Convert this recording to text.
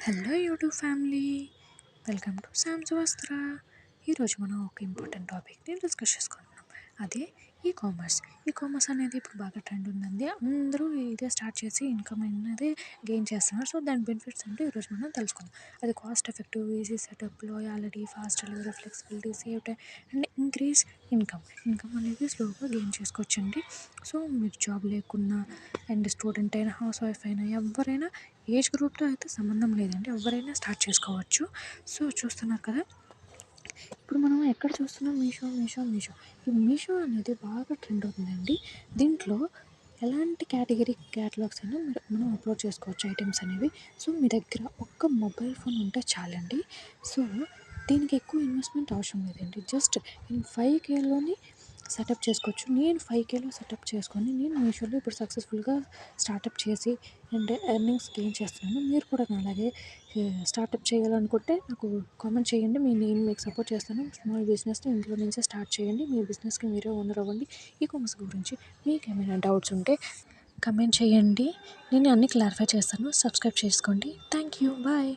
Hello YouTube family, welcome to Sam's Vastra. ఈరోజు మనం ఒక ఇంపార్టెంట్ టాపిక్ని డిస్కస్ చేసుకుంటున్నాం. అదే ఈ కామర్స్ అనేది ఇప్పుడు బాగా ట్రెండ్ ఉందండి. అందరూ ఇదే స్టార్ట్ చేసి ఇన్కమ్ అనేది గెయిన్ చేస్తున్నారు. సో దాని బెనిఫిట్స్ అంటే ఈరోజు మనం తెలుసుకుందాం. అది cost effective, easy setup, loyalty, fast delivery, flexibility, save time and increase income అనేది స్లోగా గెయిన్ చేసుకోవచ్చండి. సో మీరు జాబ్ లేకున్నా అండ్ స్టూడెంట్ అయినా, హౌస్ వైఫ్ అయినా, ఎవరైనా ఏజ్ గ్రూప్తో అయితే సంబంధం లేదండి, ఎవరైనా స్టార్ట్ చేసుకోవచ్చు. సో చూస్తున్నారు కదా, ఇప్పుడు మనం ఎక్కడ చూస్తున్నాం, మీషో. ఈ మీషో అనేది బాగా ట్రెండ్ అవుతుందండి. దీంట్లో ఎలాంటి క్యాటలాగ్స్ అయినా మనం అప్లోడ్ చేసుకోవచ్చు ఐటమ్స్ అనేవి. సో మీ దగ్గర ఒక్క మొబైల్ ఫోన్ ఉంటే చాలండి. సో దీనికి ఎక్కువ ఇన్వెస్ట్మెంట్ అవసరం లేదండి. జస్ట్ నేను 5Kలోని సెటప్ చేసుకోవచ్చు. నేను 5Kలో సెటప్ చేసుకొని నేను మీషోలో ఇప్పుడు సక్సెస్ఫుల్గా స్టార్టప్ చేసి అండ్ ఎర్నింగ్స్ గెయిన్ చేస్తున్నాను. మీరు కూడా అలాగే స్టార్టప్ చేయాలనుకుంటే నాకు కామెంట్ చేయండి. నేను మీకు సపోర్ట్ చేస్తాను. స్మాల్ బిజినెస్ని ఇంట్లో నుంచే స్టార్ట్ చేయండి. మీ బిజినెస్కి మీరే ఓనర్ అవ్వండి. ఈ కామర్స్ గురించి మీకు ఏమైనా డౌట్స్ ఉంటే కమెంట్ చేయండి. నేను అన్నీ క్లారిఫై చేస్తాను. సబ్స్క్రైబ్ చేసుకోండి. Thank you. బాయ్.